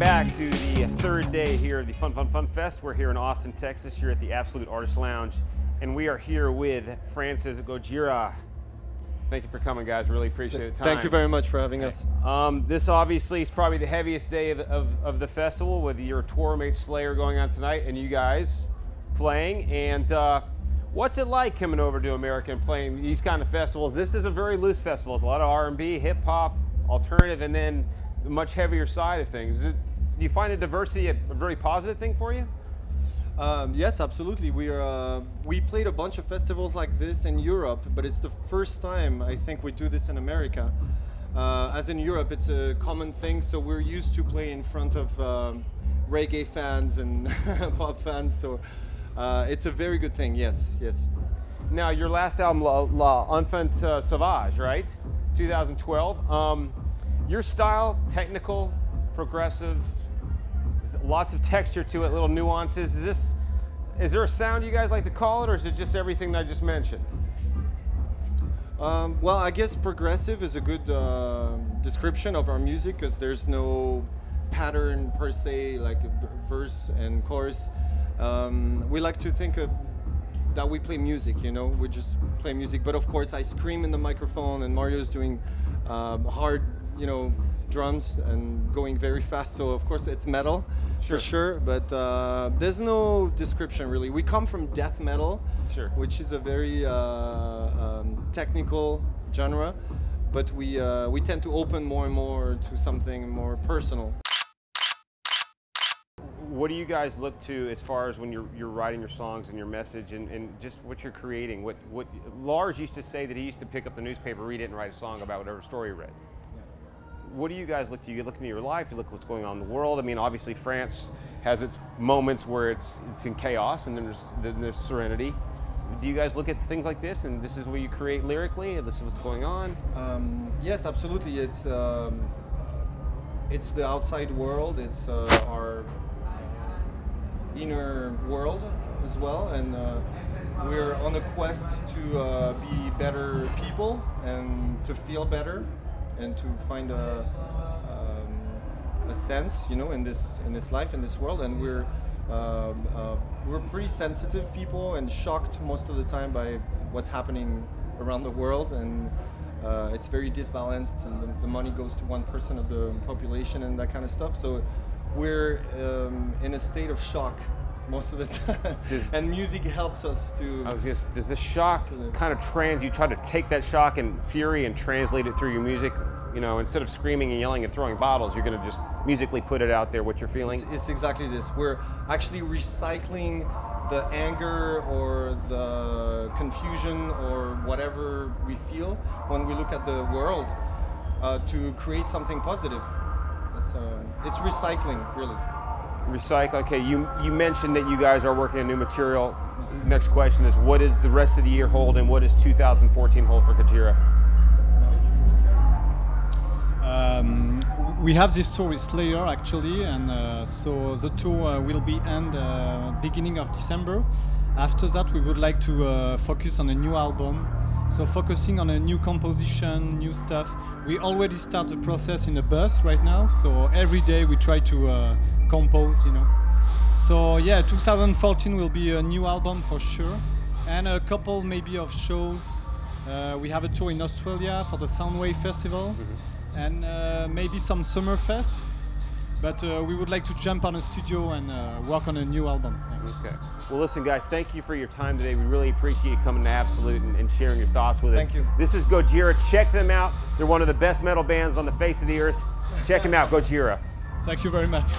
back to the third day here of the Fun Fun Fun Fest. We're here in Austin, Texas, here at the Absolute Artist Lounge, and we are here with France's Gojira. Thank you for coming, guys. Really appreciate the time. Thank you very much for having us. This obviously is probably the heaviest day of the festival, with your tour mate Slayer going on tonight and you guys playing. And what's it like coming over to America and playing these kind of festivals? This is a very loose festival. It's a lot of R&B, hip hop, alternative, and then the much heavier side of things. Do you find the diversity a very positive thing for you? Yes, absolutely. We played a bunch of festivals like this in Europe, but it's the first time I think we do this in America. As in Europe, it's a common thing, so we're used to play in front of reggae fans and pop fans, so it's a very good thing, yes, yes. Now, your last album, La Enfant Sauvage, right? 2012. Your style, technical, progressive, lots of texture to it, little nuances. Is there a sound you guys like to call it, or is it just everything that I just mentioned? Well, I guess progressive is a good description of our music, because there's no pattern per se, like verse and chorus. We like to think that we play music, you know, we just play music. But of course, I scream in the microphone, and Mario's doing hard, you know, drums and going very fast, so of course it's metal, for sure, but there's no description really. We come from death metal, which is a very technical genre, but we tend to open more and more to something more personal. What do you guys look to as far as when you're writing your songs and your message and just what you're creating? What Lars used to say that he used to pick up the newspaper, read it, and write a song about whatever story he read. What do you guys look to? You look into your life, you look at what's going on in the world. I mean, obviously France has its moments where it's in chaos, and then there's serenity. Do you guys look at things like this, and this is what you create lyrically, and this is what's going on? Yes, absolutely. It's the outside world. It's our inner world as well, and we're on a quest to be better people and to feel better, and to find a sense, you know, in this life, in this world. And we're pretty sensitive people and shocked most of the time by what's happening around the world, and it's very disbalanced, and the money goes to 1% of the population and that kind of stuff. So we're in a state of shock most of the time, and music helps us to... Does this shock kind of you try to take that shock and fury and translate it through your music? You know, instead of screaming and yelling and throwing bottles, you're going to just musically put it out there, what you're feeling? It's exactly this. We're actually recycling the anger or the confusion or whatever we feel when we look at the world to create something positive. It's recycling, really. Recycle. Okay, you mentioned that you guys are working on new material. Next question is, what does the rest of the year hold, and what does 2014 hold for Gojira? We have this tour with Slayer actually, and so the tour will be beginning of December. After that, we would like to focus on a new album. So focusing on a new composition, new stuff. We already start the process in the bus right now, so every day we try to compose, you know. So yeah, 2014 will be a new album for sure, and a couple maybe of shows. We have a tour in Australia for the Soundwave Festival, and maybe some summer fest. But we would like to jump on a studio and work on a new album. Okay. Well, listen, guys, thank you for your time today. We really appreciate you coming to Absolute and sharing your thoughts with us. Thank you. This is Gojira. Check them out. They're one of the best metal bands on the face of the earth. Check them out, Gojira. Thank you very much.